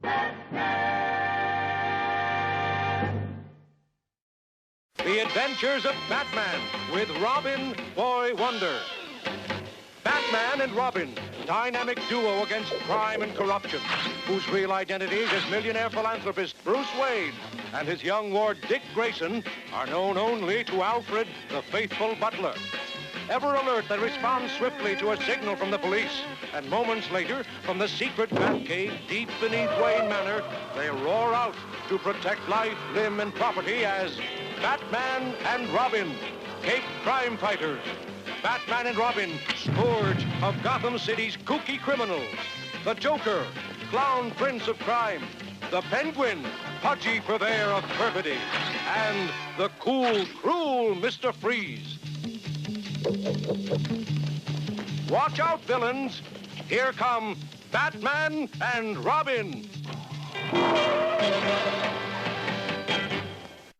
The Adventures of Batman with Robin, Boy Wonder. Batman and Robin, dynamic duo against crime and corruption, whose real identities as millionaire philanthropist Bruce Wayne and his young ward Dick Grayson are known only to Alfred, the faithful butler. Ever alert, they respond swiftly to a signal from the police, and moments later, from the secret Batcave deep beneath Wayne Manor, they roar out to protect life, limb, and property as Batman and Robin, Cape crime fighters. Batman and Robin, scourge of Gotham City's kooky criminals. The Joker, clown prince of crime. The Penguin, pudgy purveyor of perfidy. And the cool, cruel Mr. Freeze. Watch out, villains. Here come Batman and Robin.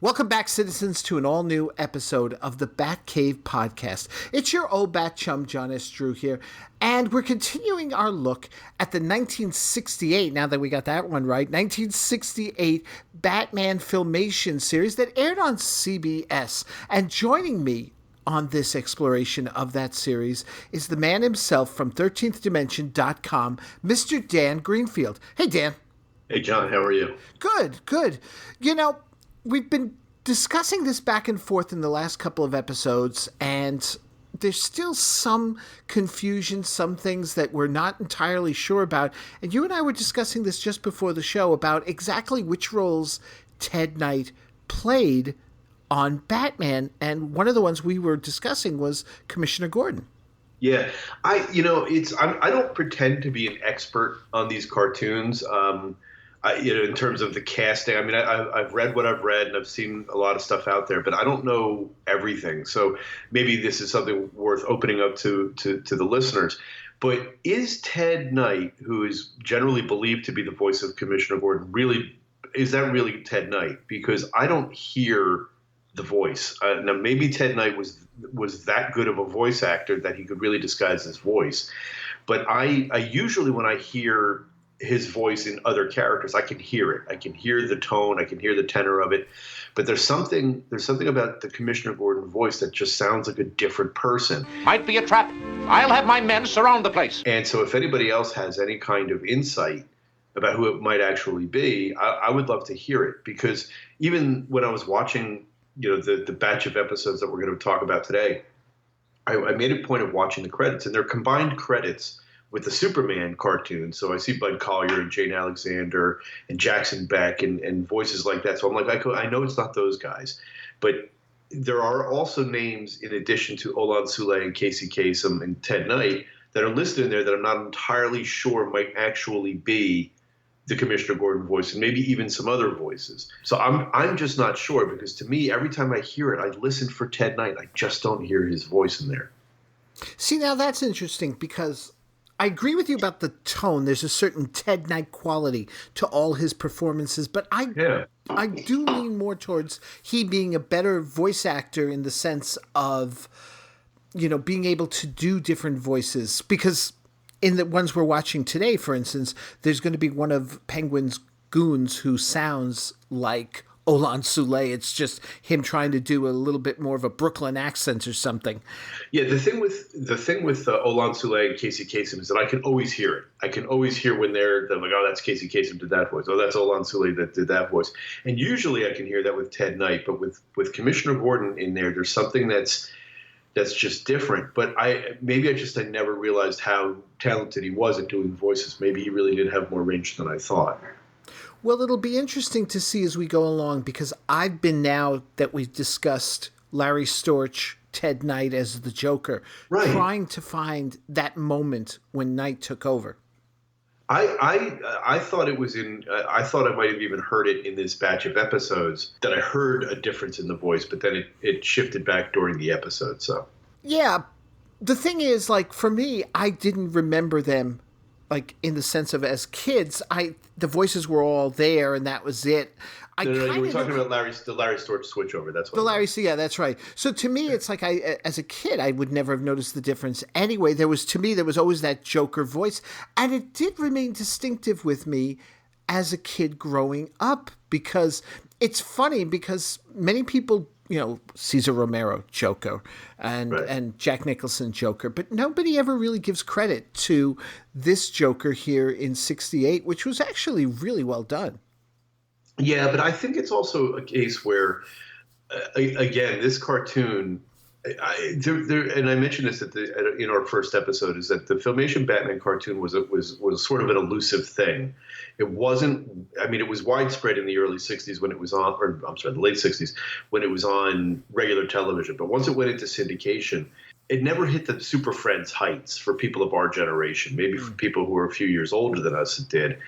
Welcome back, citizens, to an all-new episode of the Batcave Podcast. It's your old bat chum, John S. Drew here, and we're continuing our look at the 1968, now that we got that one right, 1968 Batman Filmation series that aired on CBS. And joining me on this exploration of that series is the man himself from 13thdimension.com, Mr. Dan Greenfield. Hey, Dan. Hey, John, how are you? Good. You know, we've been discussing this back and forth in the last couple of episodes, and there's still some confusion, some things that we're not entirely sure about. And you and I were discussing this just before the show about exactly which roles Ted Knight played on Batman, and one of the ones we were discussing was Commissioner Gordon. Yeah, I don't pretend to be an expert on these cartoons. In terms of the casting, I mean, I've read what I've read and I've seen a lot of stuff out there, but I don't know everything. So maybe this is something worth opening up to the listeners. But is Ted Knight, who is generally believed to be the voice of Commissioner Gordon, is that really Ted Knight? Because I don't hear the voice. Now, maybe Ted Knight was that good of a voice actor that he could really disguise his voice. But I usually, when I hear his voice in other characters, I can hear it. I can hear the tone. I can hear the tenor of it. But there's something about the Commissioner Gordon voice that just sounds like a different person. Might be a trap. I'll have my men surround the place. And so if anybody else has any kind of insight about who it might actually be, I would love to hear it. Because even when I was watching, the batch of episodes that we're going to talk about today, I made a point of watching the credits, and they're combined credits with the Superman cartoon. So I see Bud Collyer and Jane Alexander and Jackson Beck and voices like that. So I'm like, I know it's not those guys. But there are also names, in addition to Olan Soule and Casey Kasem and Ted Knight, that are listed in there that I'm not entirely sure might actually be the Commissioner Gordon voice, and maybe even some other voices. So I'm just not sure, because to me, every time I hear it, I listen for Ted Knight. I just don't hear his voice in there. See, now that's interesting, because I agree with you about the tone. There's a certain Ted Knight quality to all his performances, but I do lean more towards he being a better voice actor in the sense of, being able to do different voices. Because in the ones we're watching today, for instance, there's going to be one of Penguin's goons who sounds like Olan Soule. It's just him trying to do a little bit more of a Brooklyn accent or something. Yeah, the thing with Olan Soule and Casey Kasem is that I can always hear it. I can always hear when they're like, oh, that's Casey Kasem did that voice. Oh, that's Olan Soule that did that voice. And usually I can hear that with Ted Knight, but with Commissioner Gordon in there's something that's just different. But I never realized how talented he was at doing voices. Maybe he really did have more range than I thought. Well, it'll be interesting to see as we go along, because I've been, now that we've discussed Larry Storch, Ted Knight as the Joker, trying to find that moment when Knight took over. I thought it was I thought I might have even heard it in this batch of episodes, that I heard a difference in the voice, but then it shifted back during the episode. So yeah, the thing is, like, for me, I didn't remember them, like, in the sense of as kids, the voices were all there and that was it. You were talking about the Larry Storch switchover. That's what yeah, that's right. So to me, it's like as a kid, I would never have noticed the difference. Anyway, there was always that Joker voice, and it did remain distinctive with me as a kid growing up? Because it's funny because many people, Cesar Romero, Joker, and Jack Nicholson, Joker, but nobody ever really gives credit to this Joker here in '68, which was actually really well done. Yeah, but I think it's also a case where, again, this cartoon, and I mentioned this in our first episode, is that the Filmation Batman cartoon was sort of an elusive thing. It wasn't. I mean, it was widespread in the early '60s when it was on, or I'm sorry, the late '60s when it was on regular television. But once it went into syndication, it never hit the Super Friends heights for people of our generation. Maybe for people who are a few years older than us, it did.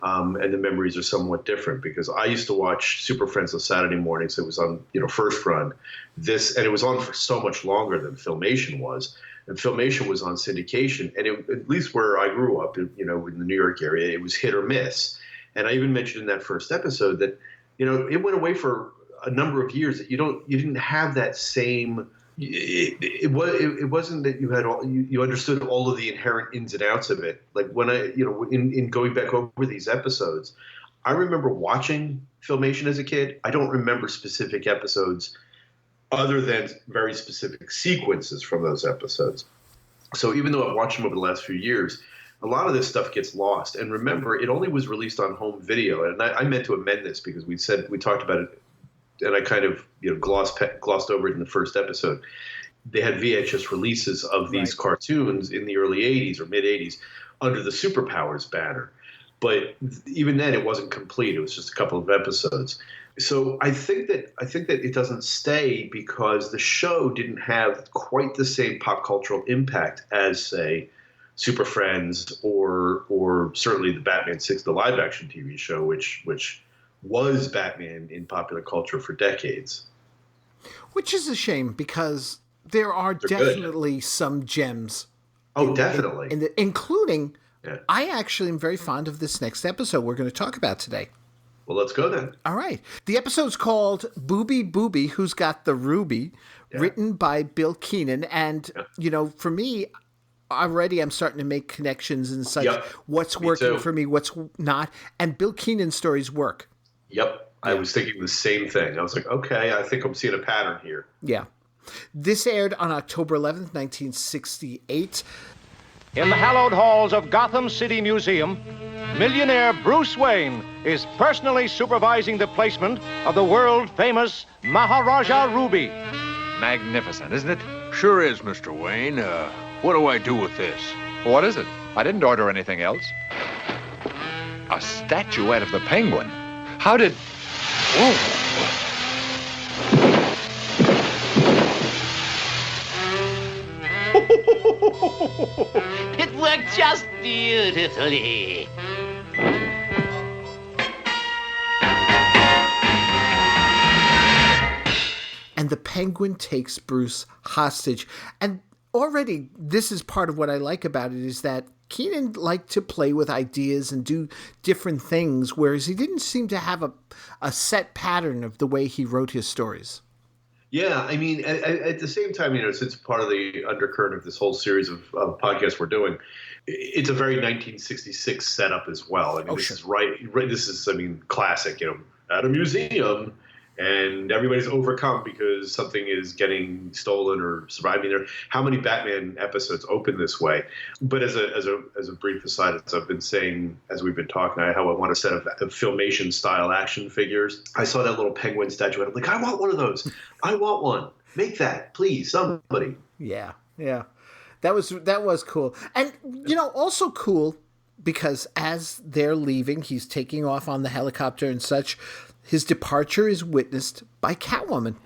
And the memories are somewhat different because I used to watch Super Friends on Saturday mornings. It was on, first run. And it was on for so much longer than Filmation was. And Filmation was on syndication. And at least where I grew up, in the New York area, it was hit or miss. And I even mentioned in that first episode that, it went away for a number of years that you didn't have that same. It wasn't that you had you understood all of the inherent ins and outs of it. Like when in going back over these episodes, I remember watching Filmation as a kid. I don't remember specific episodes other than very specific sequences from those episodes. So even though I've watched them over the last few years, a lot of this stuff gets lost. And remember, it only was released on home video. And I meant to amend this because we talked about it, and I kind of glossed over it in the first episode. They had VHS releases of these cartoons in the early 80s or mid 80s under the Superpowers banner. But even then it wasn't complete. It was just a couple of episodes. So I think that it doesn't stay because the show didn't have quite the same pop cultural impact as, say, Super Friends or certainly the Batman 6, the live action TV show, which was Batman in popular culture for decades. Which is a shame because there are definitely some gems. Oh, definitely. Including, I actually am very fond of this next episode we're going to talk about today. Well, let's go then. All right. The episode's called Bubi, Who's Got the Ruby, written by Bill Keenan. And, for me, already I'm starting to make connections and such. Yep. What's working for me, what's not. And Bill Keenan's stories work. Yep. I was thinking the same thing. I was like, okay, I think I'm seeing a pattern here. Yeah. This aired on October 11th, 1968. In the hallowed halls of Gotham City Museum, millionaire Bruce Wayne is personally supervising the placement of the world-famous Maharaja Ruby. Magnificent, isn't it? Sure is, Mr. Wayne. What do I do with this? What is it? I didn't order anything else. A statuette of the Penguin. How did... Oh. It worked just beautifully. And the Penguin takes Bruce hostage. And already, this is part of what I like about it, is that Keenan liked to play with ideas and do different things, whereas he didn't seem to have a set pattern of the way he wrote his stories. Yeah, I mean, at the same time, since part of the undercurrent of this whole series of podcasts we're doing, it's a very 1966 setup as well. I mean, this is classic, at a museum, and everybody's overcome because something is getting stolen or surviving. How many Batman episodes open this way? But as a brief aside, as I've been saying as we've been talking, how I want a set of Filmation style action figures. I saw that little penguin statue, and I'm like, I want one of those. I want one. Make that, please, somebody. Yeah. That was cool, and also cool because as they're leaving, he's taking off on the helicopter and such. His departure is witnessed by Catwoman.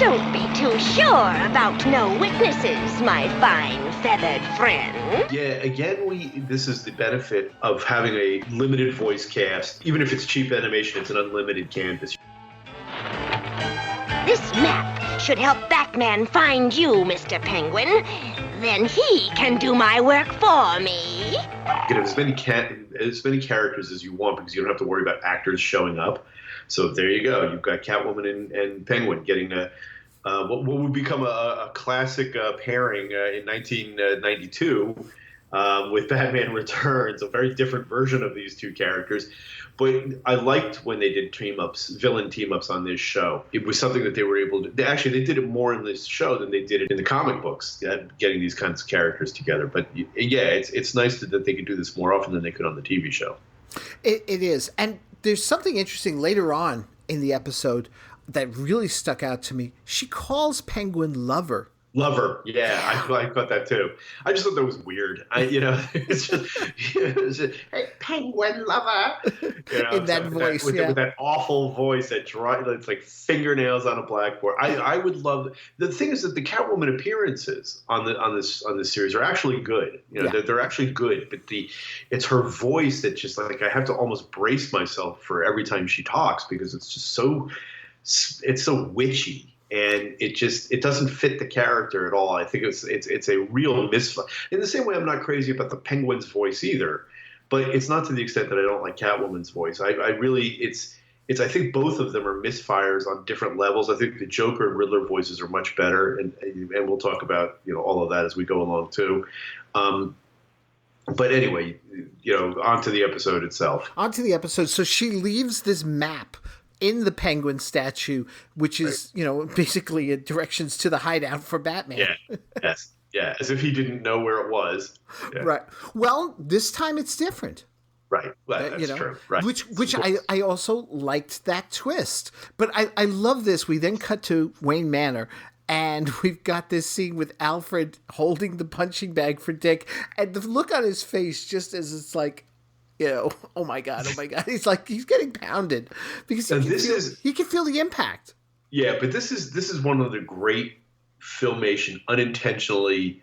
Don't be too sure about no witnesses, my fine feathered friend. Yeah, again, this is the benefit of having a limited voice cast. Even if it's cheap animation, it's an unlimited canvas. This map should help Batman find you, Mr. Penguin. Then he can do my work for me. Get as many characters as you want because you don't have to worry about actors showing up. So there you go. You've got Catwoman and Penguin getting what would become a classic pairing in 1992 with Batman Returns, a very different version of these two characters. But I liked when they did villain team-ups on this show. It was something that they were able to – they did it more in this show than they did it in the comic books, getting these kinds of characters together. But, yeah, it's nice that they could do this more often than they could on the TV show. It is. And there's something interesting later on in the episode that really stuck out to me. She calls Penguin lover. Lover, yeah, I got that too. I just thought that was weird. It's just hey, Penguin lover, in that voice, with that awful voice that it's like fingernails on a blackboard. I would love. The thing is that the Catwoman appearances on this series are actually good. They're actually good, but it's her voice that just like I have to almost brace myself for every time she talks because it's just so witchy. And it doesn't fit the character at all. I think it's a real misfire. In the same way, I'm not crazy about the Penguin's voice either, but it's not to the extent that I don't like Catwoman's voice. I think both of them are misfires on different levels. I think the Joker and Riddler voices are much better, and we'll talk about all of that as we go along too. But anyway, on to the episode itself. So she leaves this map in the Penguin statue, which is, basically directions to the hideout for Batman. Yeah, yes. Yeah, as if he didn't know where it was. Yeah. Right. Well, this time it's different. Right. Well, that's true. Right. Which I also liked that twist. But I love this. We then cut to Wayne Manor, and we've got this scene with Alfred holding the punching bag for Dick, and the look on his face just as it's like, oh my God. He's like, he's getting pounded because he can feel the impact. Yeah, but this is one of the great Filmation unintentionally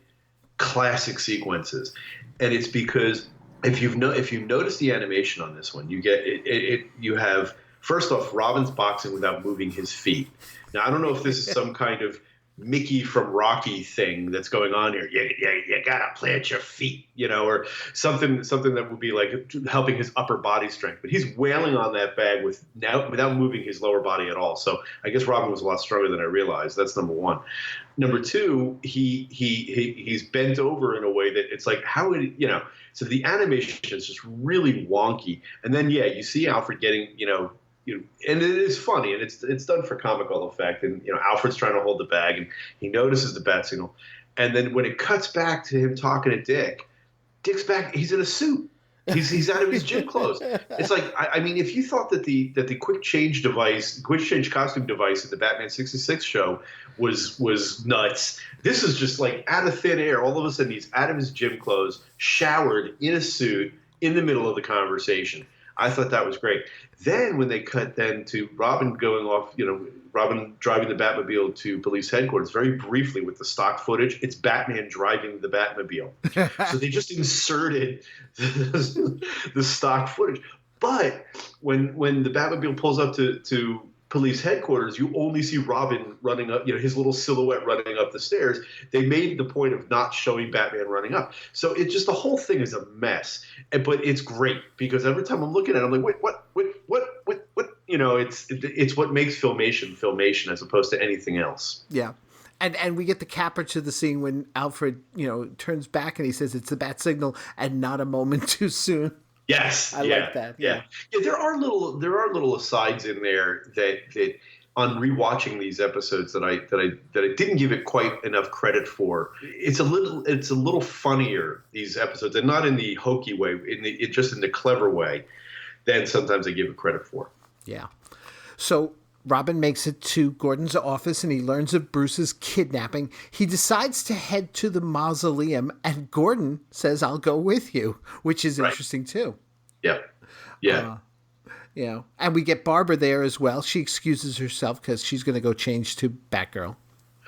classic sequences. And it's because if you notice the animation on this one, you get it you have, first off, Robin's boxing without moving his feet. Now, I don't know if this is some kind of Mickey from Rocky thing that's going on here. You gotta plant your feet, or something that would be like helping his upper body strength. But he's wailing on that bag without moving his lower body at all. So I guess Robin was a lot stronger than I realized. That's number one. Number two, he's bent over in a way that it's like, how would so the animation is just really wonky. And then you see Alfred getting and it is funny, and it's done for comical effect. And Alfred's trying to hold the bag, and he notices the bat signal, and then when it cuts back to him talking to Dick's back. He's in a suit. He's out of his gym clothes. It's like I mean, if you thought that the quick change costume device at the Batman 66 show was nuts, this is just like out of thin air. All of a sudden, he's out of his gym clothes, showered, in a suit, in the middle of the conversation. I thought that was great. Then when they cut to Robin going off, Robin driving the Batmobile to police headquarters, very briefly with the stock footage, it's Batman driving the Batmobile. So they just inserted the stock footage. But when the Batmobile pulls up to police headquarters, you only see Robin running up, his little silhouette running up the stairs. They made the point of not showing Batman running up. So the whole thing is a mess. But it's great because every time I'm looking at it, I'm like, wait, what? It's what makes Filmation as opposed to anything else. Yeah. And we get the capper to the scene when Alfred, turns back and he says it's the bat signal and not a moment too soon. Yes, I like that. Yeah. There are little asides in there that on rewatching these episodes that I didn't give it quite enough credit for. It's a little funnier, these episodes, and not in the hokey way, just in the clever way, than sometimes I give it credit for. Yeah. So Robin makes it to Gordon's office and he learns of Bruce's kidnapping. He decides to head to the mausoleum, and Gordon says, "I'll go with you," which is interesting too. Yeah. Yeah. And we get Barbara there as well. She excuses herself because she's going to go change to Batgirl.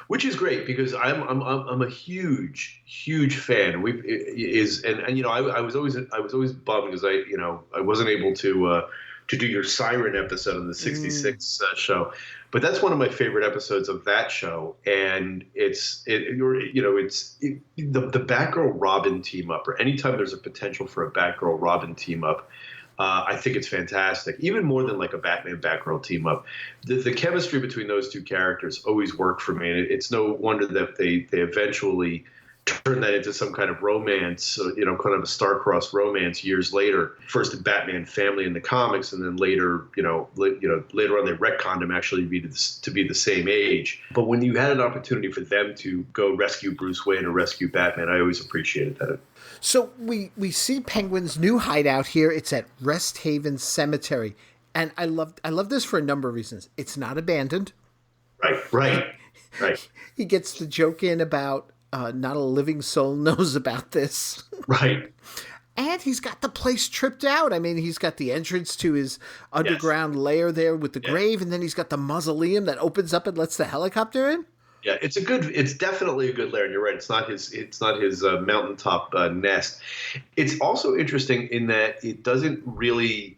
Which is great because I'm a huge fan. I was always bummed because I wasn't able to do your Siren episode on the 66 show, but that's one of my favorite episodes of that show. And it's the Batgirl Robin team up, or anytime there's a potential for a Batgirl Robin team up, I think it's fantastic. Even more than like a Batman Batgirl team up, the chemistry between those two characters always worked for me. And it's no wonder that they eventually turn that into some kind of romance, kind of a star-crossed romance years later. First in Batman Family in the comics, and then later, later on they retconned him actually to be the same age. But when you had an opportunity for them to go rescue Bruce Wayne or rescue Batman, I always appreciated that. So we see Penguin's new hideout here. It's at Rest Haven Cemetery, and I love this for a number of reasons. It's not abandoned. Right. He gets the joke in about not a living soul knows about this. Right. And he's got the place tripped out. I mean, he's got the entrance to his underground lair there with the grave, and then he's got the mausoleum that opens up and lets the helicopter in. Yeah, it's definitely a good lair, and you're right. It's not his mountaintop nest. It's also interesting in that it doesn't really,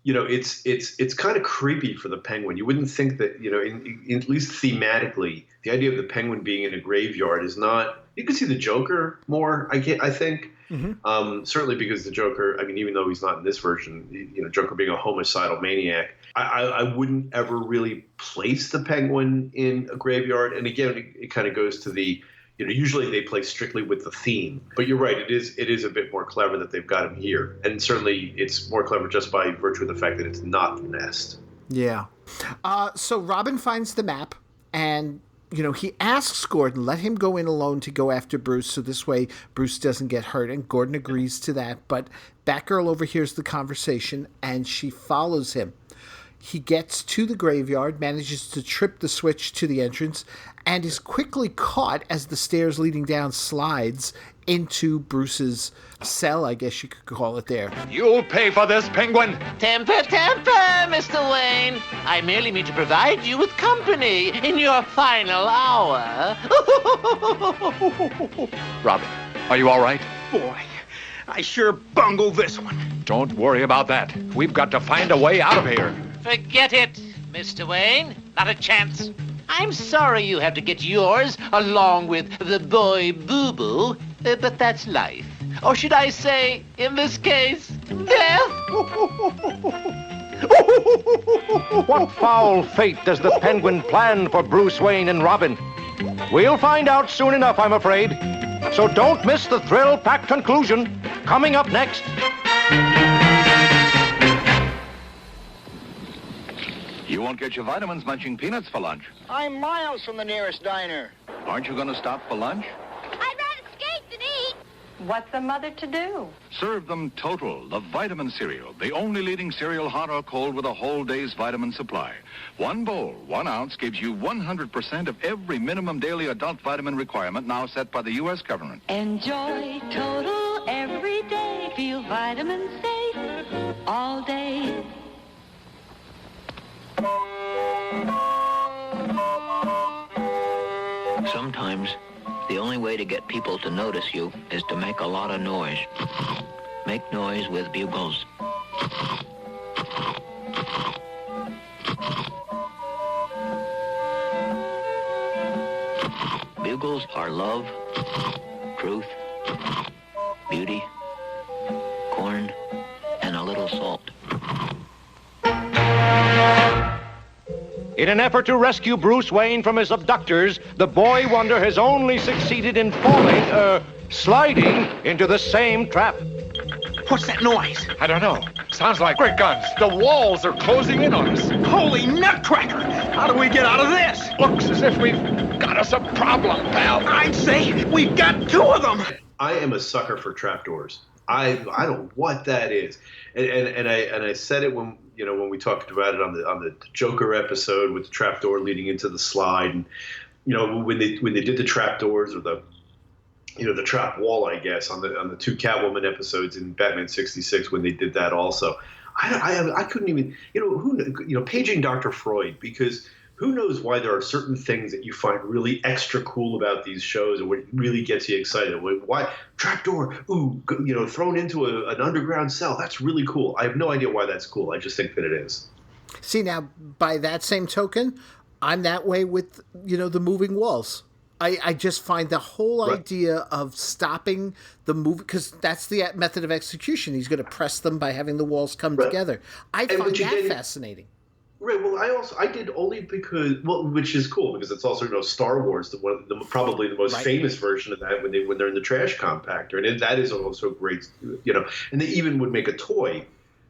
it's kind of creepy for the Penguin. You wouldn't think that, at least thematically, the idea of the Penguin being in a graveyard is not. You can see the Joker more. I think. Mm-hmm. Certainly because the Joker, I mean, even though he's not in this version, Joker being a homicidal maniac, I wouldn't ever really place the Penguin in a graveyard. And again, it kind of goes to the, usually they play strictly with the theme. But you're right, it is a bit more clever that they've got him here. And certainly it's more clever just by virtue of the fact that it's not the nest. Yeah. So Robin finds the map and he asks Gordon, let him go in alone to go after Bruce, so this way Bruce doesn't get hurt, and Gordon agrees to that. But Batgirl overhears the conversation, and she follows him. He gets to the graveyard, manages to trip the switch to the entrance, and is quickly caught as the stairs leading down slides into Bruce's cell, I guess you could call it there. You'll pay for this, Penguin! Temper, Mr. Wayne. I merely mean to provide you with company in your final hour. Robin, are you all right? Boy, I sure bungled this one. Don't worry about that. We've got to find a way out of here. Forget it, Mr. Wayne. Not a chance. I'm sorry you have to get yours along with the boy Boo-Boo, but that's life. Or should I say, in this case, death? What foul fate does the Penguin plan for Bruce Wayne and Robin? We'll find out soon enough, I'm afraid. So don't miss the thrill-packed conclusion. Coming up next. You won't get your vitamins munching peanuts for lunch. I'm miles from the nearest diner. Aren't you going to stop for lunch? I'd rather skate than eat. What's a mother to do? Serve them Total, the vitamin cereal, the only leading cereal hot or cold with a whole day's vitamin supply. 1 bowl, 1 ounce gives you 100% of every minimum daily adult vitamin requirement now set by the U.S. government. Enjoy Total every day. Feel vitamin safe all day. Sometimes, the only way to get people to notice you is to make a lot of noise. Make noise with bugles. Bugles are love, truth, beauty, corn, and a little salt. In an effort to rescue Bruce Wayne from his abductors, the boy wonder has only succeeded in sliding into the same trap. What's that noise? I don't know. Sounds like great guns. The walls are closing in on us. Holy nutcracker! How do we get out of this? Looks as if we've got us a problem, pal. I'd say we've got 2 of them. I am a sucker for trapdoors. I don't know what that is, and I said it when we talked about it on the Joker episode with the trapdoor leading into the slide, and when they did the trapdoors or the trap wall, I guess on the 2 Catwoman episodes in Batman 66 when they did that also. I couldn't even paging Dr. Freud, because who knows why there are certain things that you find really extra cool about these shows and what really gets you excited. Why trapdoor? Ooh, thrown into an underground cell. That's really cool. I have no idea why that's cool. I just think that it is. See, now by that same token, I'm that way with the moving walls. I just find the whole idea of stopping the move, because that's the method of execution. He's going to press them by having the walls come together. I find that fascinating. Right. Well, I did only because, which is cool because it's also Star Wars, probably the most famous version of that when they're in the trash compactor, and that is also great, And they even would make a toy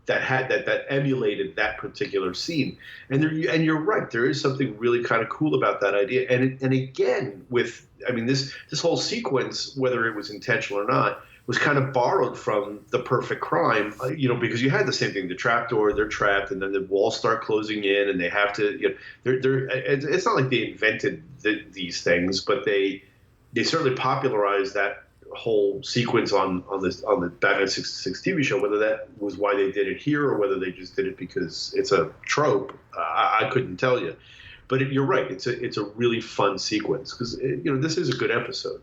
that had that emulated that particular scene, and you're right, there is something really kind of cool about that idea, and again this whole sequence, whether it was intentional or not, was kind of borrowed from The Perfect Crime, because you had the same thing, the trapdoor, they're trapped, and then the walls start closing in, and they have to, it's not like they invented these things, but they certainly popularized that whole sequence on the Batman 66 TV show. Whether that was why they did it here or whether they just did it because it's a trope, I couldn't tell you. But you're right, it's a really fun sequence because this is a good episode.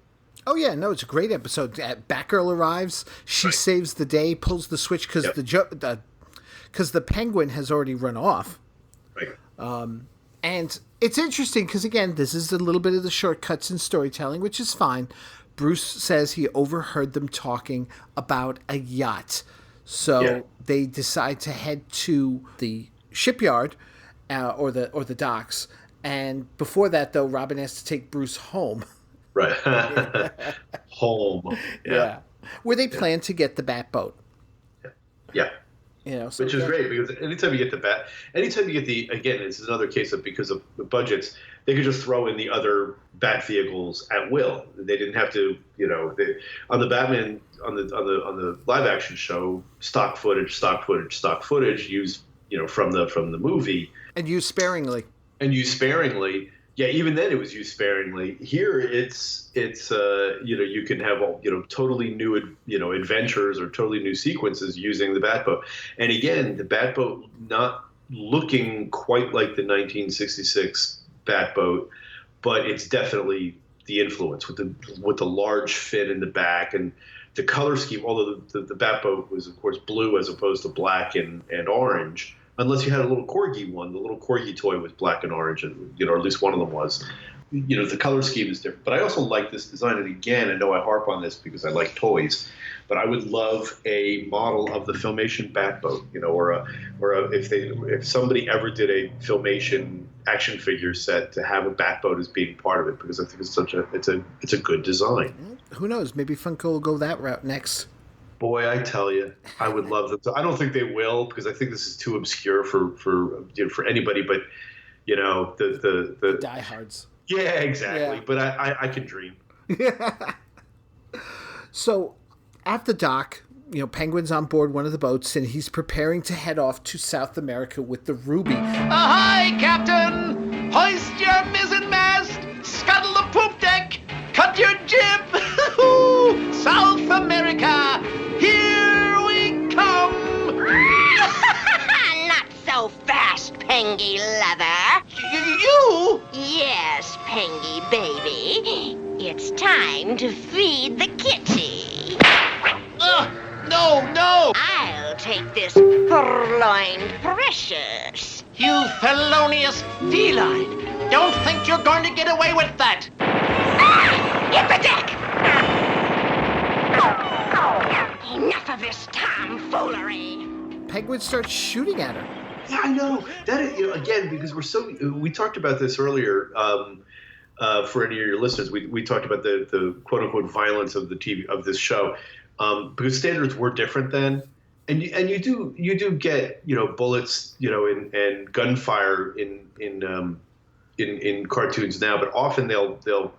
Oh, yeah, no, it's a great episode. Batgirl arrives, she saves the day, pulls the switch because the Penguin has already run off. Right. And it's interesting because, again, this is a little bit of the shortcuts in storytelling, which is fine. Bruce says he overheard them talking about a yacht. So they decide to head to the shipyard or the docks. And before that, though, Robin has to take Bruce home. Right. Home. Yeah. Where they plan to get the Batboat. Yeah. So which is great because anytime you get again, this is another case of because of the budgets, they could just throw in the other Bat vehicles at will. They didn't have to, on the Batman, on the live action show, stock footage used, from the movie. And used sparingly. Yeah, even then it was used sparingly. Here it's you can have totally new adventures or totally new sequences using the Batboat. And again, the Batboat not looking quite like the 1966 Batboat, but it's definitely the influence with the large fin in the back and the color scheme. Although the Batboat was of course blue as opposed to black and orange. Unless you had a little Corgi one. The little Corgi toy was black and orange, and or at least one of them was. The color scheme is different. But I also like this design. And again, I know I harp on this because I like toys, but I would love a model of the Filmation Batboat. If somebody ever did a Filmation action figure set to have a Batboat as being part of it, because I think it's a good design. Who knows? Maybe Funko will go that route next. Boy, I tell you, I would love them. I don't think they will because I think this is too obscure for anybody. But the diehards. Yeah, exactly. Yeah. But I can dream. So, at the dock, Penguin's on board one of the boats and he's preparing to head off to South America with the Rubi. Ahoy, Captain! Hoist your mizzenmast! Scuttle the poop deck! Cut your jib! South America! Here we come! Not so fast, Pengy Leather. You? Yes, Pengy baby. It's time to feed the kitty. No! I'll take this purloined precious. You felonious feline! Don't think you're going to get away with that! Hit the deck! Enough of this tomfoolery. Penguin starts shooting at her. Yeah, I know. That is, again, because we talked about this earlier. For any of your listeners, we talked about the quote unquote violence of the TV of this show, because standards were different then, and you do get bullets and gunfire in cartoons now, but often they'll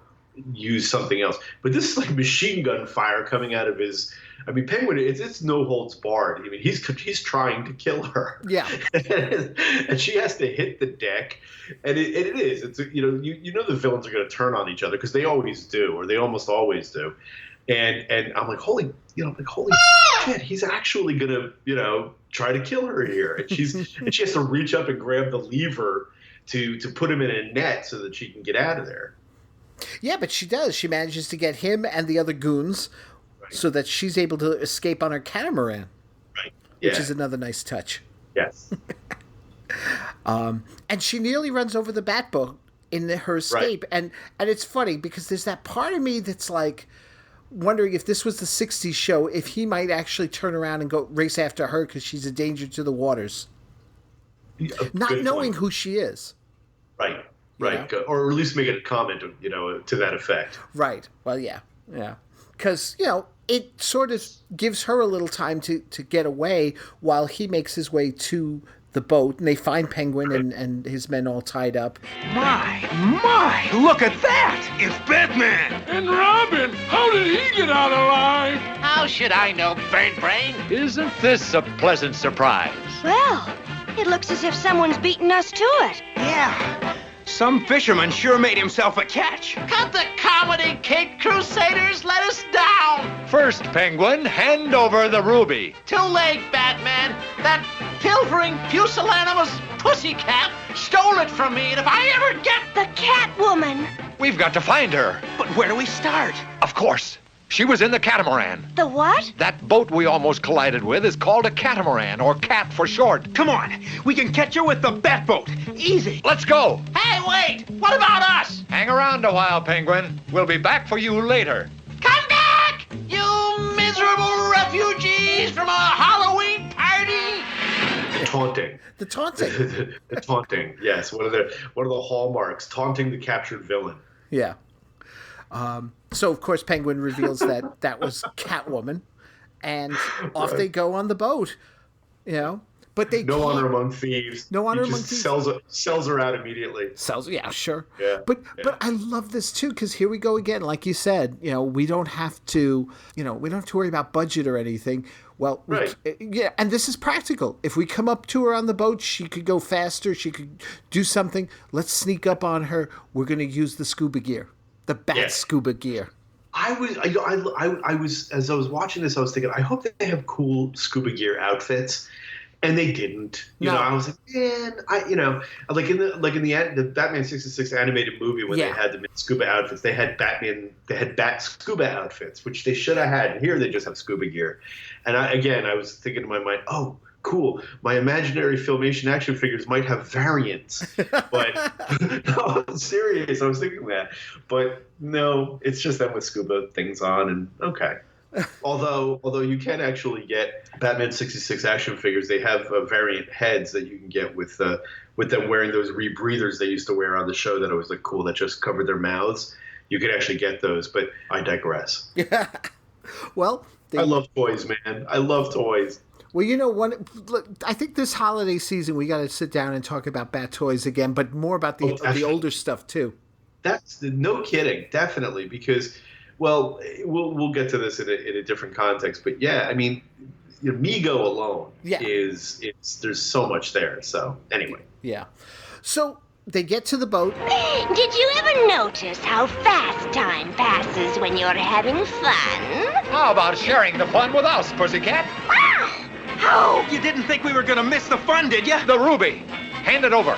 use something else. But this is like machine gun fire coming out of his. I mean, Penguin, it's no holds barred. I mean, he's trying to kill her. Yeah. And she has to hit the deck, and it is. It's the villains are going to turn on each other because they always do, or they almost always do. And I'm like, holy shit, he's actually going to try to kill her here, and she has to reach up and grab the lever to put him in a net so that she can get out of there. Yeah, but she does. She manages to get him and the other goons. Right. So that she's able to escape on her catamaran, right? Yeah. Which is another nice touch. Yes. And she nearly runs over the Batboat in her escape, right. And it's funny because there's that part of me that's like wondering if this was the '60s show, if he might actually turn around and go race after her because she's a danger to the waters. not knowing who she is. Right. Or at least make a comment, to that effect. Right. Well, yeah. Because, it sort of gives her a little time to get away while he makes his way to the boat, and they find Penguin and his men all tied up. My, look at that! It's Batman! And Robin, how did he get out alive? How should I know, Bird Brain? Isn't this a pleasant surprise? Well, it looks as if someone's beaten us to it. Yeah. Some fisherman sure made himself a catch. Cut the comedy, Cape Crusaders! Let us down! First, Penguin, hand over the ruby. Too late, Batman. That pilfering pusillanimous pussycat stole it from me, and if I ever get... The Catwoman! We've got to find her. But where do we start? Of course. She was in the catamaran. The what? That boat we almost collided with is called a catamaran, or cat for short. Come on, we can catch her with the Batboat. Easy. Let's go. Hey, wait! What about us? Hang around a while, Penguin. We'll be back for you later. Come back, you miserable refugees from a Halloween party! The taunting. The taunting. The taunting. Yes, one of the hallmarks. Taunting the captured villain. Yeah. So, of course, Penguin reveals that was Catwoman, and off they go on the boat, But they no honor among thieves. No honor among thieves. Sells her out immediately. Yeah, sure. Yeah. But I love this too, because here we go again. Like you said, we don't have to, we don't have to worry about budget or anything. Well, right. And this is practical. If we come up to her on the boat, she could go faster. She could do something. Let's sneak up on her. We're going to use the scuba gear. The bat scuba gear. I was as I was watching this, I was thinking, I hope they have cool scuba gear outfits, and they didn't. I was like, man, like in the Batman 66 animated movie when they had them in scuba outfits, they had bat scuba outfits, which they should have had. And here they just have scuba gear, and I was thinking in my mind, oh, cool. My imaginary Filmation action figures might have variants, but no, I'm serious. I was thinking that, but no, it's just them with scuba things on, and okay. Although you can actually get Batman 66 action figures, they have variant heads that you can get with them wearing those rebreathers they used to wear on the show that always looked cool that just covered their mouths. You could actually get those, but I digress. Well, I love toys, man. I love toys. Well, I think this holiday season we got to sit down and talk about Bat Toys again, but more about the older stuff too. That's no kidding, definitely, because we'll get to this in a different context, but yeah, I mean, Mego alone is there's so much there. So anyway, so they get to the boat. Did you ever notice how fast time passes when you're having fun? How about sharing the fun with us, pussycat? Oh, you didn't think we were going to miss the fun, did you? The ruby. Hand it over.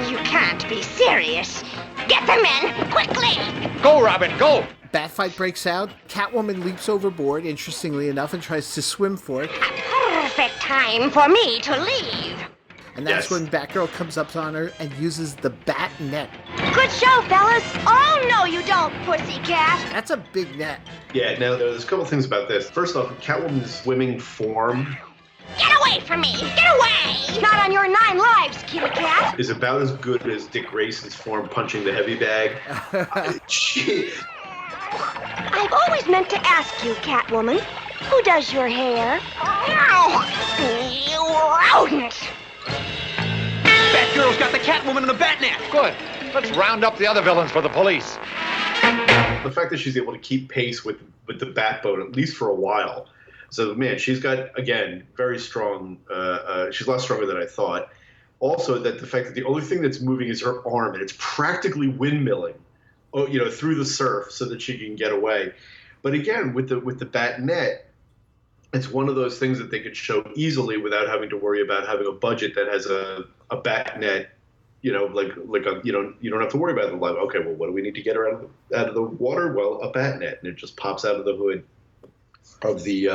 You can't be serious. Get the men, quickly! Go, Robin, go! Bat fight breaks out. Catwoman leaps overboard, interestingly enough, and tries to swim for it. A perfect time for me to leave. And that's when Batgirl comes up on her and uses the bat net. Good show, fellas. Oh, no, you don't, pussycat. That's a big net. Yeah, now there's a couple things about this. First off, Catwoman's swimming form... Get away from me! Get away! Not on your 9 lives, kitty cat. ...is about as good as Dick Grayson's form punching the heavy bag. I've always meant to ask you, Catwoman, who does your hair? You rodent! Batgirl's got the Catwoman in the Batnet. Good. Let's round up the other villains for the police. The fact that she's able to keep pace with the Batboat, at least for a while. So, man, she's got, again, very strong. She's a lot stronger than I thought. Also, that the fact that the only thing that's moving is her arm, and it's practically windmilling, through the surf so that she can get away. But again, with the bat net, it's one of those things that they could show easily without having to worry about having a budget that has a bat net. You don't have to worry about the life. Okay, well, what do we need to get her out of the water? Well, a bat net, and it just pops out of the hood of the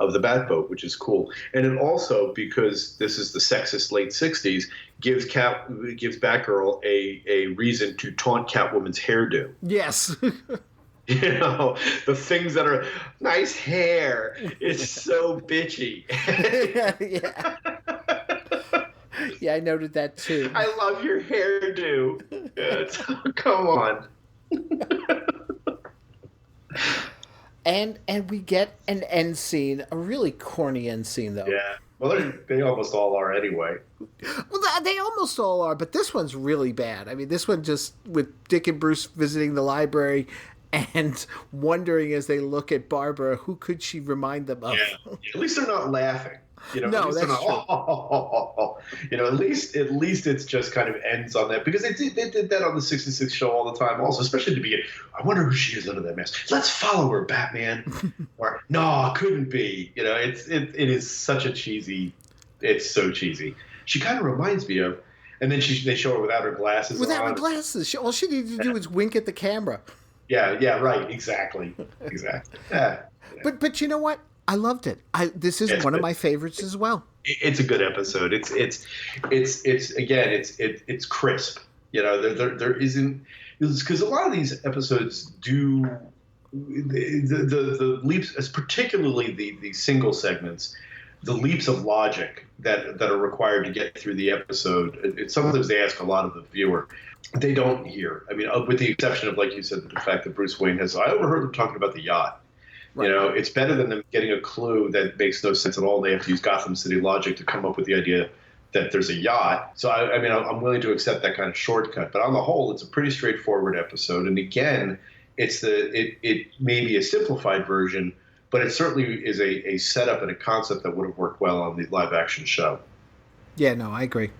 Batboat, which is cool. And it also, because this is the sexist late 60s, gives Batgirl a reason to taunt Catwoman's hairdo. Yes. The things that are nice hair is so bitchy. Yeah, I noted that too. I love your hairdo. Come on. And we get an end scene, a really corny end scene, though. Yeah. Well, they almost all are anyway. Well, they almost all are, but this one's really bad. I mean, this one just with Dick and Bruce visiting the library and wondering as they look at Barbara, who could she remind them of? Yeah. At least they're not laughing. No, that's true. At least it's just kind of ends on that, because they did that on the 66 show all the time also, especially to begin. I wonder who she is under that mask. Let's follow her, Batman. Or no, it couldn't be. It is such a cheesy. It's so cheesy. She kind of reminds me of, and then they show her without her glasses. Without her glasses, all she needed to do was wink at the camera. Yeah, right, exactly. Yeah. But you know what? I loved it. This is one of my favorites as well. It's a good episode. It's crisp. There isn't, because a lot of these episodes do the leaps, as particularly the single segments, the leaps of logic that are required to get through the episode. Sometimes they ask a lot of the viewer. They don't hear. I mean, with the exception of, like you said, the fact that Bruce Wayne has. I overheard them talking about the yacht. Right. It's better than them getting a clue that makes no sense at all. They have to use Gotham City logic to come up with the idea that there's a yacht. So, I mean, I'm willing to accept that kind of shortcut. But on the whole, it's a pretty straightforward episode. And again, it may be a simplified version, but it certainly is a setup and a concept that would have worked well on the live-action show. Yeah, no, I agree.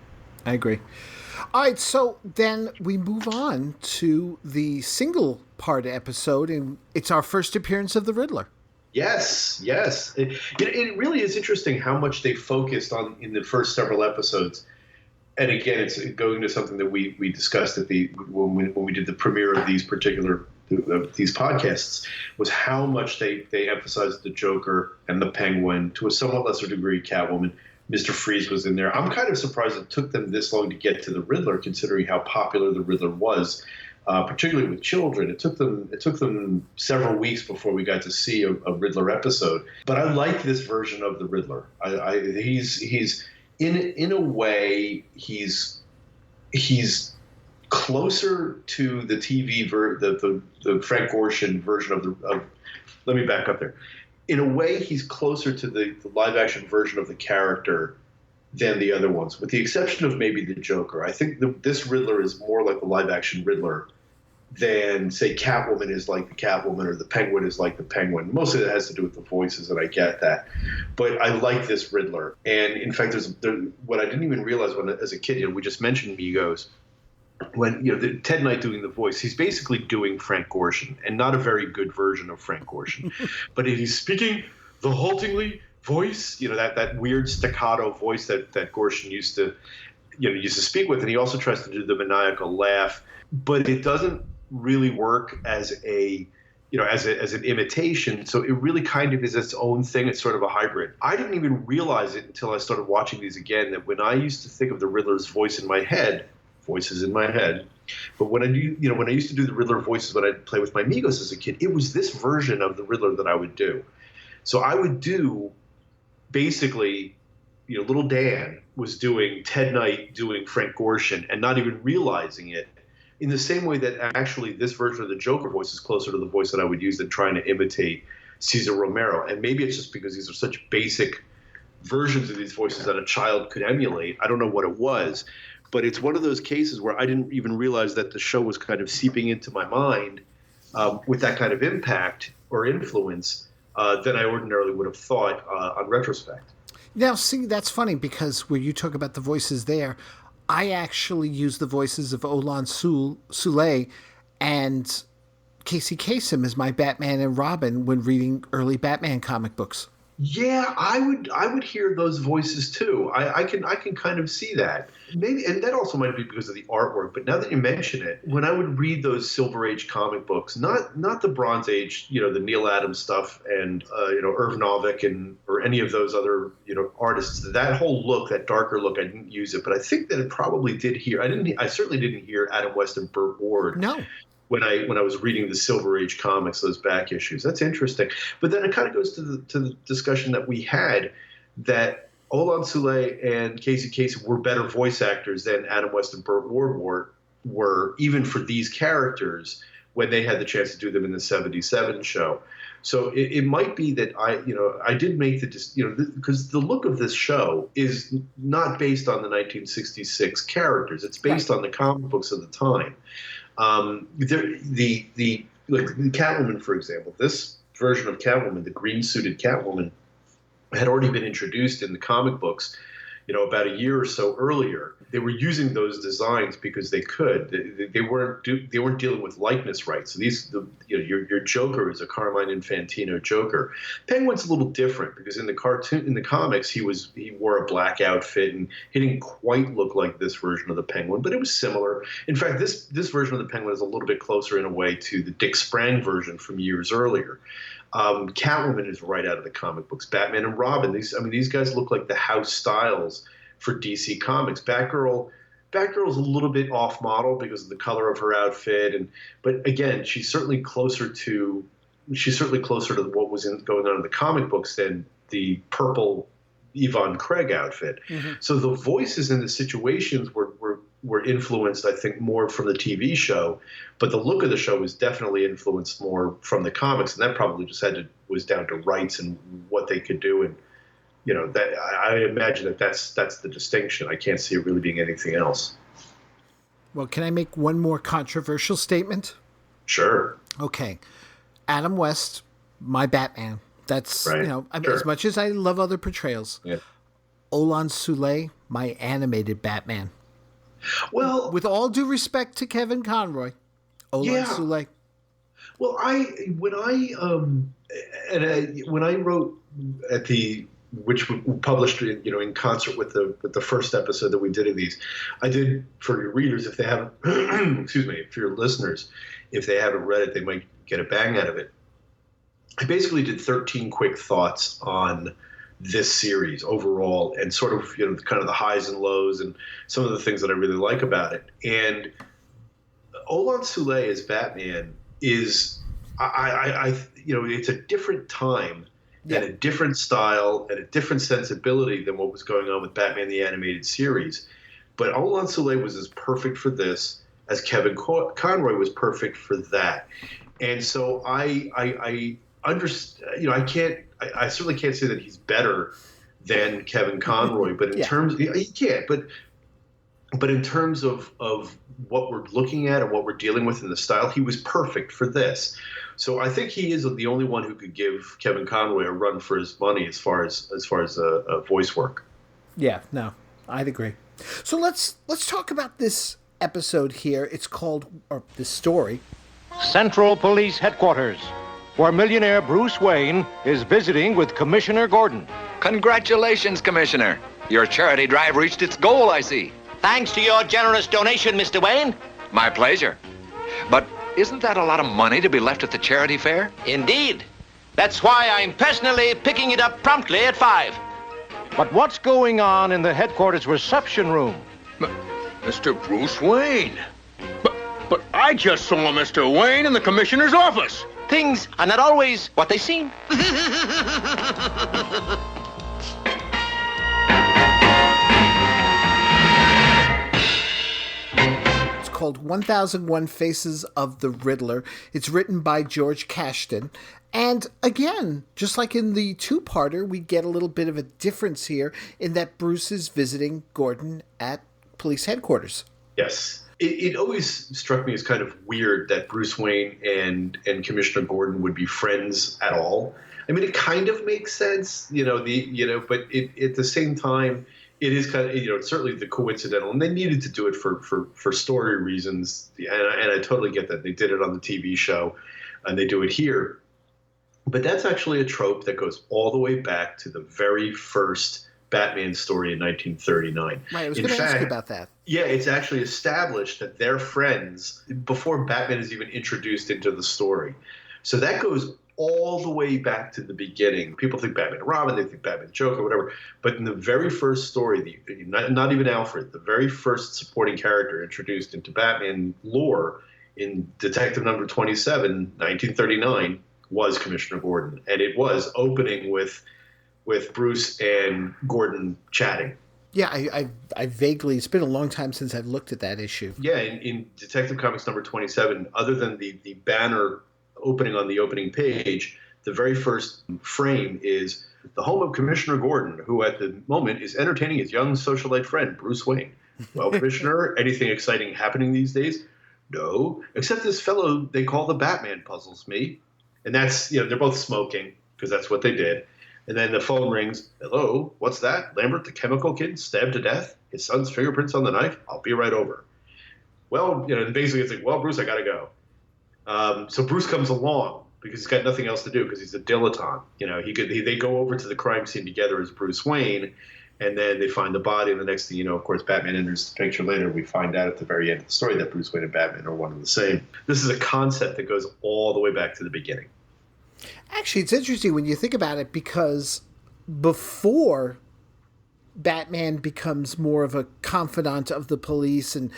All right, so then we move on to the single-part episode, and it's our first appearance of the Riddler. Yes. It really is interesting how much they focused on in the first several episodes. And again, it's going to something that we discussed at when we did the premiere of these podcasts, was how much they emphasized the Joker and the Penguin, to a somewhat lesser degree Catwoman. Mr. Freeze was in there. I'm kind of surprised it took them this long to get to the Riddler, considering how popular the Riddler was, particularly with children. It took them several weeks before we got to see a Riddler episode. But I like this version of the Riddler. He's in a way he's closer to the TV the Frank Gorshin version of. Let me back up there. In a way, he's closer to the live-action version of the character than the other ones, with the exception of maybe the Joker. I think this Riddler is more like the live-action Riddler than, say, Catwoman is like the Catwoman or the Penguin is like the Penguin. Most of it has to do with the voices, and I get that. But I like this Riddler. And, in fact, there's what I didn't even realize as a kid, we just mentioned Migos. When Ted Knight doing the voice, he's basically doing Frank Gorshin, and not a very good version of Frank Gorshin. But he's speaking the haltingly voice, that weird staccato voice that Gorshin used to speak with, and he also tries to do the maniacal laugh, but it doesn't really work as an imitation. So it really kind of is its own thing. It's sort of a hybrid. I didn't even realize it until I started watching these again, that when I used to think of the Riddler's voices in my head, but when I used to do the Riddler voices when I'd play with my Migos as a kid, it was this version of the Riddler that I would do. So I would do basically, little Dan was doing Ted Knight doing Frank Gorshin and not even realizing it, in the same way that actually this version of the Joker voice is closer to the voice that I would use than trying to imitate Cesar Romero. And maybe it's just because these are such basic versions of these voices that a child could emulate. I don't know what it was. But it's one of those cases where I didn't even realize that the show was kind of seeping into my mind with that kind of impact or influence than I ordinarily would have thought on retrospect. Now, see, that's funny, because when you talk about the voices there, I actually use the voices of Olan Soule and Casey Kasem as my Batman and Robin when reading early Batman comic books. Yeah, I would hear those voices too. I can kind of see that. Maybe, and that also might be because of the artwork. But now that you mention it, when I would read those Silver Age comic books, not the Bronze Age, the Neil Adams stuff and Irv Novick or any of those other artists, that whole look, that darker look, I didn't use it. But I think that it probably did hear. I certainly didn't hear Adam West and Burt Ward. No. When I was reading the Silver Age comics, those back issues. That's interesting. But then it kind of goes to the discussion that we had, that Olan Soule and Casey Kasem were better voice actors than Adam West and Burt Ward were, even for these characters, when they had the chance to do them in the 77 show. So it might be that I did make because the look of this show is not based on the 1966 characters. It's based on the comic books of the time. The Catwoman, for example, this version of Catwoman, the green-suited Catwoman, had already been introduced in the comic books, about a year or so earlier. They were using those designs because they could. They weren't dealing with likeness rights. So your Joker is a Carmine Infantino Joker. Penguin's a little different because in the comics, he wore a black outfit and he didn't quite look like this version of the Penguin, but it was similar. In fact, this version of the Penguin is a little bit closer in a way to the Dick Sprang version from years earlier. Catwoman is right out of the comic books. Batman and Robin. These guys look like the house styles for DC Comics. Batgirl's a little bit off model because of the color of her outfit, but again, she's certainly closer to what was going on in the comic books than the purple Yvonne Craig outfit. Mm-hmm. So the voices in the situations were influenced, I think, more from the TV show, but the look of the show was definitely influenced more from the comics, and that probably just was down to rights and what they could do. And that I imagine that's the distinction. I can't see it really being anything else. Well, can I make one more controversial statement? Sure. Okay, Adam West, my Batman. That's right. Sure. As much as I love other portrayals. Yeah. Olan Soule, my animated Batman. Well, with all due respect to Kevin Conroy, Olan Soule. Well, when I wrote at which we published, in concert with the first episode that we did of these, I did, for your readers, if they haven't, excuse me, for your listeners, if they haven't read it, they might get a bang out of it. I basically did 13 quick thoughts on this series overall, and sort of kind of the highs and lows and some of the things that I really like about it. And Olan Soule as Batman is, it's a different time and a different style and a different sensibility than what was going on with Batman the Animated Series. But Olan Soule was as perfect for this as Kevin Conroy was perfect for that. And so I understand, I certainly can't say that he's better than Kevin Conroy, but in terms, he can't, but in terms of what we're looking at and what we're dealing with in the style, he was perfect for this. So I think he is the only one who could give Kevin Conroy a run for his money as far as voice work. Yeah, no, I'd agree. So let's talk about this episode here. It's called, or this story, Central Police Headquarters, where millionaire Bruce Wayne is visiting with Commissioner Gordon. Congratulations, Commissioner. Your charity drive reached its goal, I see. Thanks to your generous donation, Mr. Wayne. My pleasure. But isn't that a lot of money to be left at the charity fair? Indeed. That's why I'm personally picking it up promptly at 5. But what's going on in the headquarters reception room? Mr. Bruce Wayne. But I just saw Mr. Wayne in the commissioner's office. Things are not always what they seem. It's called 1001 Faces of the Riddler. It's written by George Cashton. And again, just like in the two-parter, we get a little bit of a difference here in that Bruce is visiting Gordon at police headquarters. Yes. It always struck me as kind of weird that Bruce Wayne and Commissioner Gordon would be friends at all. I mean, it kind of makes sense, but at the same time, it is kind of, it's certainly the coincidental, and they needed to do it for story reasons, and I totally get that. They did it on the TV show, and they do it here. But that's actually a trope that goes all the way back to the very first Batman story in 1939. Right, I was going to ask you about that. Yeah, it's actually established that they're friends before Batman is even introduced into the story. So that goes all the way back to the beginning. People think Batman and Robin, they think Batman and Joker, whatever. But in the very first story, not even Alfred, the very first supporting character introduced into Batman lore in Detective Number 27, 1939, was Commissioner Gordon. And it was opening with with Bruce and Gordon chatting. Yeah, I vaguely, it's been a long time since I've looked at that issue. Yeah, in Detective Comics number 27, other than the banner opening on the opening page, the very first frame is the home of Commissioner Gordon, who at the moment is entertaining his young socialite friend, Bruce Wayne. Well, Commissioner, anything exciting happening these days? No, except this fellow they call the Batman puzzles me. And that's, they're both smoking because that's what they did. And then the phone rings. Hello, what's that? Lambert, the chemical kid, stabbed to death? His son's fingerprints on the knife? I'll be right over. Well, basically it's like, well, Bruce, I got to go. So Bruce comes along because he's got nothing else to do because he's a dilettante. They go over to the crime scene together as Bruce Wayne, and then they find the body. And the next thing of course, Batman enters the picture later. We find out at the very end of the story that Bruce Wayne and Batman are one and the same. This is a concept that goes all the way back to the beginning. Actually, it's interesting when you think about it, because before Batman becomes more of a confidant of the police and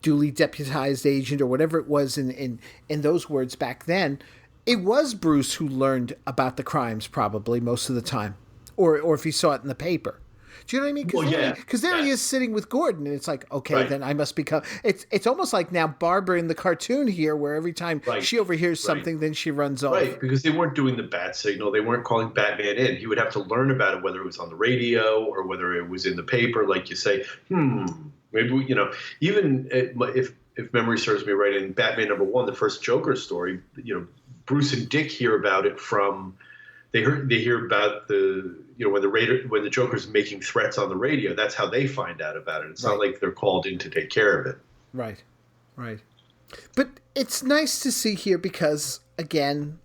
duly deputized agent or whatever it was in those words back then, it was Bruce who learned about the crimes probably most of the time, or if he saw it in the paper. Do you know what I mean? Because there he is sitting with Gordon, and it's like, okay, then I must become... It's almost like now Barbara in the cartoon here, where every time she overhears something, then she runs off. Right, because they weren't doing the bat signal. They weren't calling Batman in. He would have to learn about it, whether it was on the radio or whether it was in the paper, like you say, maybe, even if memory serves me right, in Batman #1, the first Joker story, Bruce and Dick hear about it from... They hear about when the Joker's making threats on the radio. That's how they find out about it. It's not like they're called in to take care of it. Right. But it's nice to see here because, again,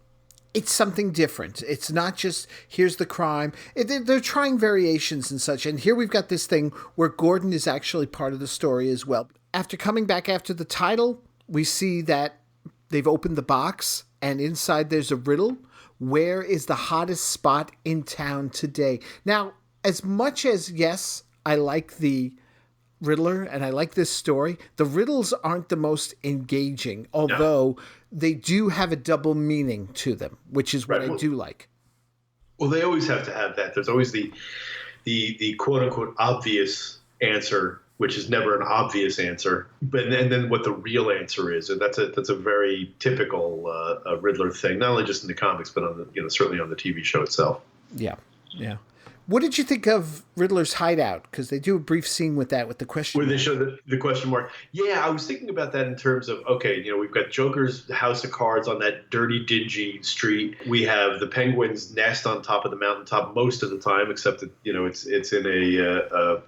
it's something different. It's not just, here's the crime. They're trying variations and such. And here we've got this thing where Gordon is actually part of the story as well. After coming back after the title, we see that they've opened the box, and inside there's a riddle. Where is the hottest spot in town today? Now, as much as, yes, I like the Riddler and I like this story, the riddles aren't the most engaging, although they do have a double meaning to them, which is what I do like. Well, they always have to have that. There's always the quote-unquote obvious answer, which is never an obvious answer, and then what the real answer is, and that's a very typical Riddler thing, not only just in the comics, but on the certainly on the TV show itself. Yeah. What did you think of Riddlers Hideout? Because they do a brief scene with that, with the question where mark. They show the question mark. Yeah, I was thinking about that in terms of, okay, we've got Joker's house of cards on that dirty, dingy street. We have the Penguin's nest on top of the mountaintop most of the time, except that it's in a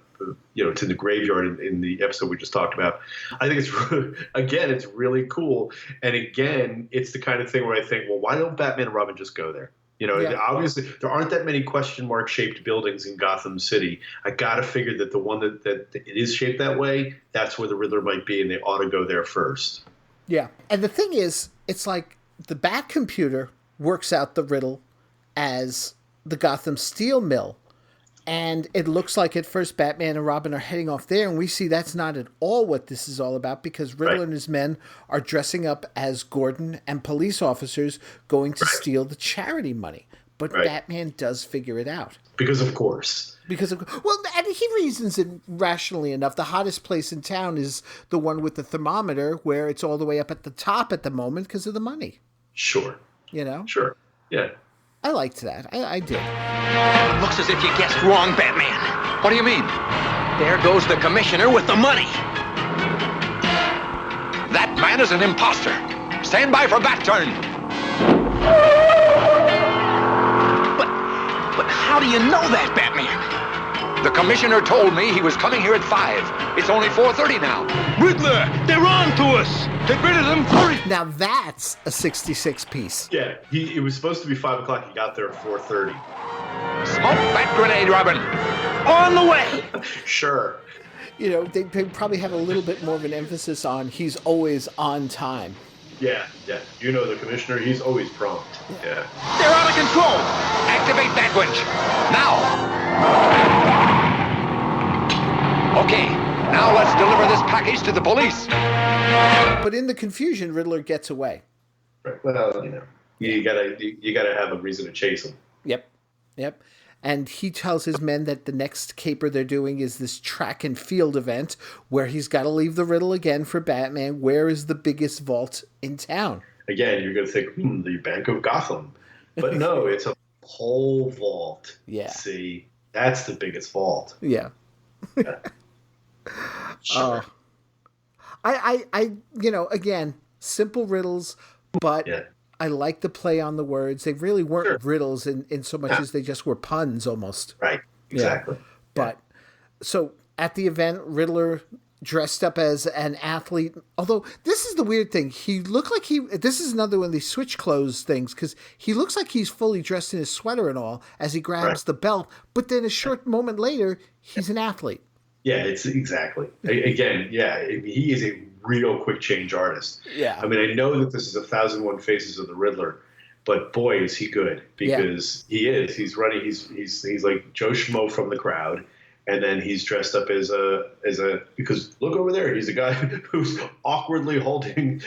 it's in the graveyard in the episode we just talked about. I think it's really cool. And again, it's the kind of thing where I think, well, why don't Batman and Robin just go there? Obviously there aren't that many question mark shaped buildings in Gotham City. I got to figure that the one that it is shaped that way, that's where the Riddler might be, and they ought to go there first. Yeah. And the thing is, it's like the Bat computer works out the riddle as the Gotham steel mill. And it looks like at first Batman and Robin are heading off there, and we see that's not at all what this is all about, because Riddler and his men are dressing up as Gordon and police officers going to steal the charity money. But Batman does figure it out. Because of course. And he reasons it rationally enough. The hottest place in town is the one with the thermometer, where it's all the way up at the top at the moment because of the money. Sure. Sure. Yeah. I liked that. I did. It looks as if you guessed wrong, Batman. What do you mean? There goes the commissioner with the money. That man is an imposter. Stand by for bat turn. But how do you know that, Batman? The commissioner told me he was coming here at 5. It's only 4:30 now. Riddler, they're on to us. Get rid of them. Hurry. Now that's a 66 piece. Yeah, it was supposed to be 5 o'clock. He got there at 4:30. Smoke that grenade, Robin. On the way. Sure. They probably have a little bit more of an emphasis on he's always on time. Yeah. The commissioner, he's always prompt. Yeah. They're out of control. Activate that winch. Now. Okay, now let's deliver this package to the police. But in the confusion, Riddler gets away. Right. Well, you gotta have a reason to chase him. Yep. And he tells his men that the next caper they're doing is this track and field event where he's got to leave the riddle again for Batman. Where is the biggest vault in town? Again, you're going to think, the Bank of Gotham. But no, it's a whole vault. Yeah. See, that's the biggest vault. Yeah. Sure. I again, simple riddles, but I like the play on the words. They really weren't riddles in so much as they just were puns almost. Right. Exactly. Yeah. But so at the event, Riddler dressed up as an athlete. Although this is the weird thing. He looked like this is another one of these switch clothes things, because he looks like he's fully dressed in his sweater and all as he grabs the belt. But then a short moment later, he's an athlete. Yeah, it's exactly. Again, he is a real quick change artist. Yeah. I mean, I know that this is 1001 Faces of the Riddler, but boy, is he good, because he is. He's running. He's like Joe Schmo from the crowd, and then he's dressed up as a because look over there, he's a guy who's awkwardly holding.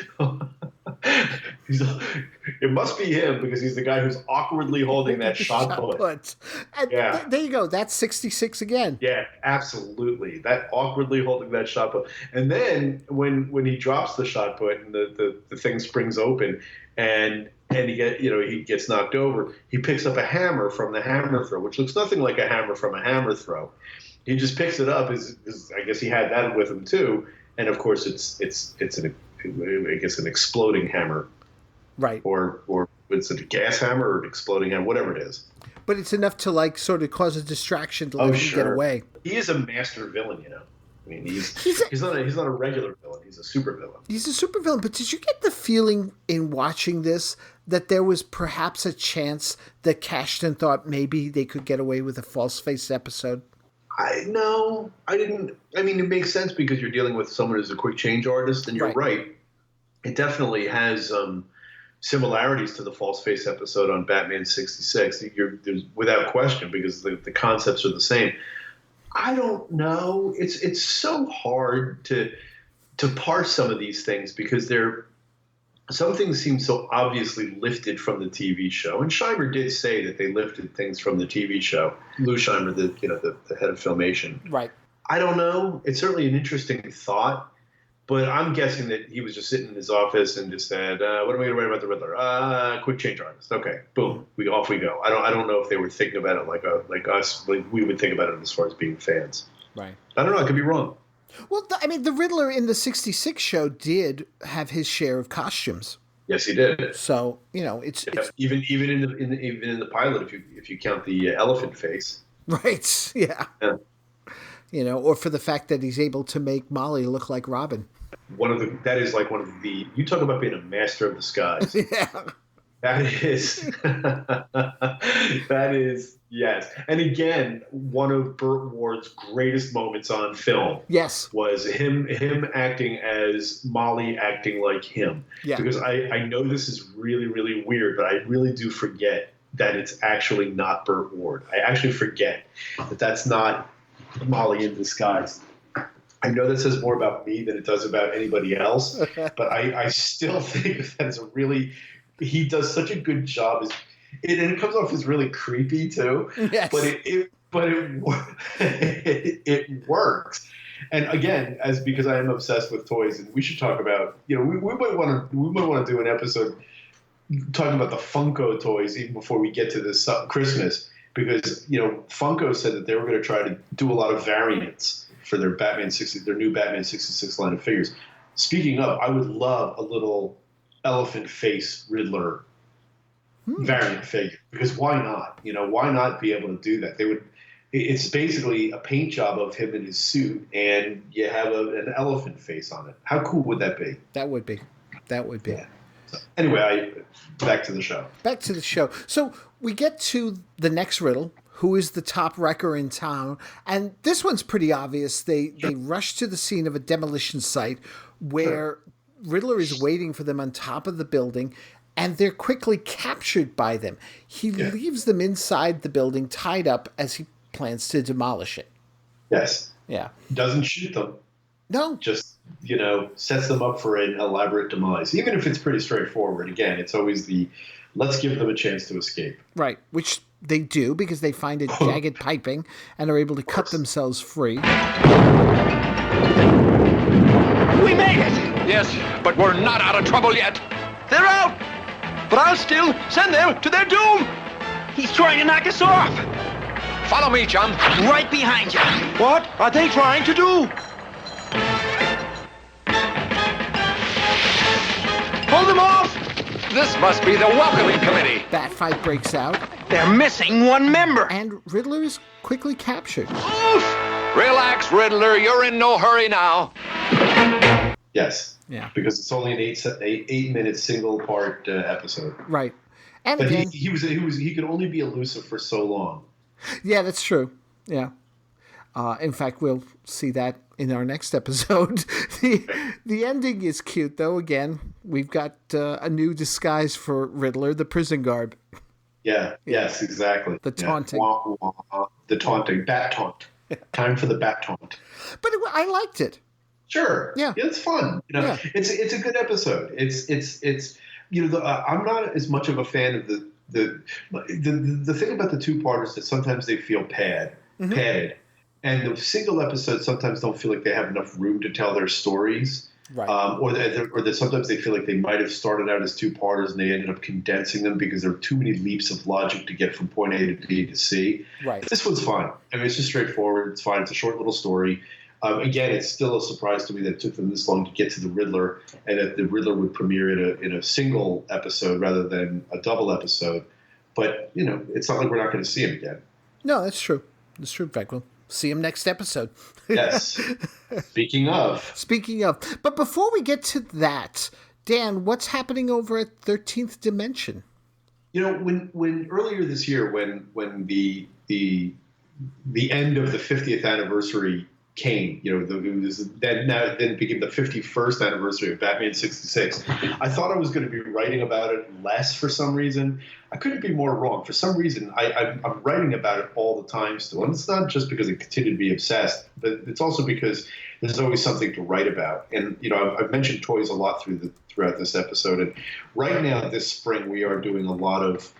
It must be him, because he's the guy who's awkwardly holding that shot put. And there you go. That's 66 again. Yeah, absolutely. That awkwardly holding that shot put. And then when he drops the shot put and the thing springs open and he gets knocked over, he picks up a hammer from the hammer throw, which looks nothing like a hammer from a hammer throw. He just picks it up. I guess he had that with him too. And of course it's an exploding hammer. Right. Or it's a gas hammer or an exploding hammer, whatever it is. But it's enough to sort of cause a distraction to let him get away. He is a master villain, I mean, he's not a regular villain. He's a super villain. He's a super villain. But did you get the feeling in watching this that there was perhaps a chance that Cashton thought maybe they could get away with a false face episode? No, I didn't. I mean, it makes sense because you're dealing with someone who's a quick change artist, and you're right. It definitely has similarities to the false face episode on Batman 66. There's without question, because the concepts are the same. I don't know. It's so hard to parse some of these things, because some things seem so obviously lifted from the TV show. And Scheimer did say that they lifted things from the TV show. Lou Scheimer, the head of Filmation. Right. I don't know. It's certainly an interesting thought, but I'm guessing that he was just sitting in his office and just said, "What am I going to write about the Riddler? Quick change artist. Okay, boom, off we go." I don't know if they were thinking about it like us, like we would think about it as far as being fans. Right. I don't know. I could be wrong. Well, the Riddler in the 66 show did have his share of costumes. Yes, he did. So it's even in the pilot, if you count the elephant face. Right. Yeah. Or for the fact that he's able to make Molly look like Robin. You talk about being a master of disguise. Yeah. That is, yes. And again, one of Burt Ward's greatest moments on film. Yes. Was him acting as Molly acting like him. Yeah. Because I know this is really, really weird, but I really do forget that it's actually not Burt Ward. I actually forget that that's not Molly in disguise. I know that says more about me than it does about anybody else, but I still think that is he does such a good job, and it comes off as really creepy too. Yes. But it works. And again, because I am obsessed with toys, and we should talk about, we might want to do an episode talking about the Funko toys even before we get to this Christmas, because Funko said that they were going to try to do a lot of variants for their new Batman 66 line of figures. Speaking of, I would love a little elephant face Riddler variant figure, because why not? Why not be able to do that? It's basically a paint job of him in his suit, and you have an elephant face on it. How cool would that be? That would be. Yeah. So, anyway, back to the show. So we get to the next riddle. Who is the top wrecker in town? And this one's pretty obvious. They rush to the scene of a demolition site where Riddler is waiting for them on top of the building, and they're quickly captured by them. He leaves them inside the building tied up as he plans to demolish it. Yes. Yeah. Doesn't shoot them. No. Just, sets them up for an elaborate demise. Even if it's pretty straightforward. Again, it's always let's give them a chance to escape. Right. Which They do, because they find a jagged piping and are able to cut themselves free. We made it! Yes, but we're not out of trouble yet. They're out! But I'll still send them to their doom! He's trying to knock us off! Follow me, chum. Right behind you. What are they trying to do? Hold them off! This must be the welcoming committee. Bat fight breaks out. They're missing one member. And Riddler is quickly captured. Oof! Relax, Riddler. You're in no hurry now. Yes. Yeah. Because it's only an 8-minute single part episode. Right. And but again, he could only be elusive for so long. Yeah, that's true. Yeah. In fact, we'll see that in our next episode. The ending is cute, though. Again, we've got a new disguise for Riddler, the prison garb. Yeah. Yes, exactly. The taunting. Wah, wah, the taunting. Bat taunt. Time for the bat taunt. But I liked it. Sure. Yeah. It's fun. It's a good episode. It's I'm not as much of a fan of the thing about the two-parters that sometimes they feel padded, and the single episodes sometimes don't feel like they have enough room to tell their stories, right? Or that sometimes they feel like they might have started out as two-parters and they ended up condensing them because there are too many leaps of logic to get from point A to B to C. Right. This one's fine. I mean, it's just straightforward. It's fine. It's a short little story. Again, it's still a surprise to me that it took them this long to get to the Riddler, and that the Riddler would premiere in a single episode rather than a double episode. But, it's not like we're not going to see him again. No, that's true. That's true. In fact, we'll see him next episode. Yes. Speaking of. But before we get to that, Dan, what's happening over at 13th Dimension? When earlier this year, when the end of the 50th anniversary came, then it became the 51st anniversary of Batman 66. I thought I was going to be writing about it less for some reason. I couldn't be more wrong. For some reason, I'm writing about it all the time still. And it's not just because I continue to be obsessed, but it's also because there's always something to write about. And, I've mentioned toys a lot throughout this episode. And right now, this spring, we are doing a lot of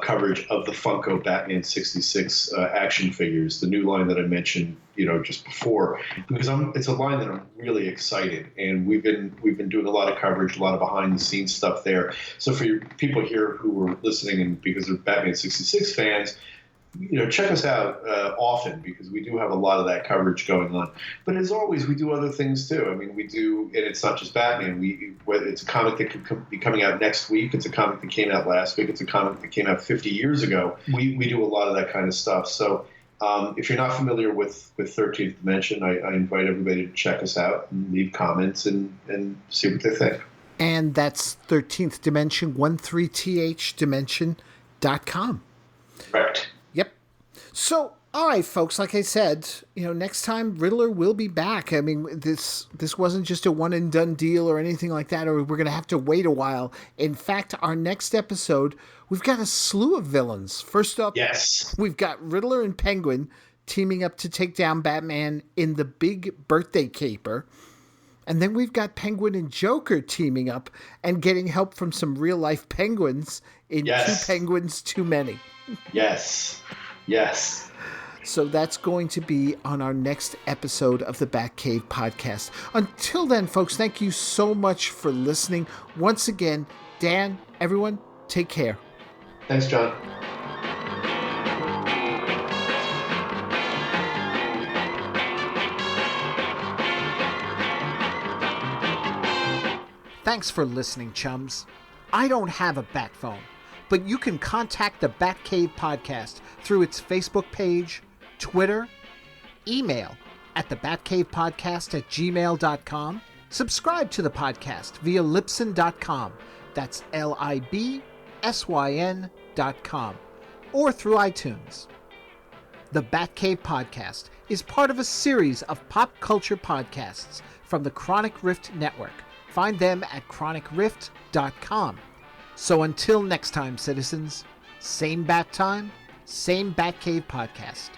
coverage of the Funko Batman 66 action figures, the new line that I mentioned, just before, because it's a line that I'm really excited, and we've been doing a lot of coverage, a lot of behind the scenes stuff there. So for your people here who are listening and because they're Batman 66 fans, check us out often, because we do have a lot of that coverage going on. But as always, we do other things too. I mean, we do, and it's not just Batman. Whether it's a comic that could be coming out next week, it's a comic that came out last week, it's a comic that came out 50 years ago. We do a lot of that kind of stuff. So if you're not familiar with 13th Dimension, I invite everybody to check us out and leave comments and see what they think. And that's 13th Dimension, 13th dimension.com. Correct. So, all right, folks, like I said, next time Riddler will be back. I mean, this wasn't just a one-and-done deal or anything like that, or we're going to have to wait a while. In fact, our next episode, we've got a slew of villains. First up, yes, we've got Riddler and Penguin teaming up to take down Batman in the big birthday caper. And then we've got Penguin and Joker teaming up and getting help from some real-life penguins in Two Penguins Too Many. Yes. So that's going to be on our next episode of the Batcave podcast. Until then, folks, thank you so much for listening. Once again, Dan, everyone, take care. Thanks, John. Thanks for listening, chums. I don't have a bat phone, but you can contact the Batcave podcast through its Facebook page, Twitter, email at thebatcavepodcast@gmail.com. Subscribe to the podcast via Libsyn.com. That's LIBSYN.com. Or through iTunes. The Batcave podcast is part of a series of pop culture podcasts from the Chronic Rift Network. Find them at chronicrift.com. So until next time, citizens, same bat time, same Batcave podcast.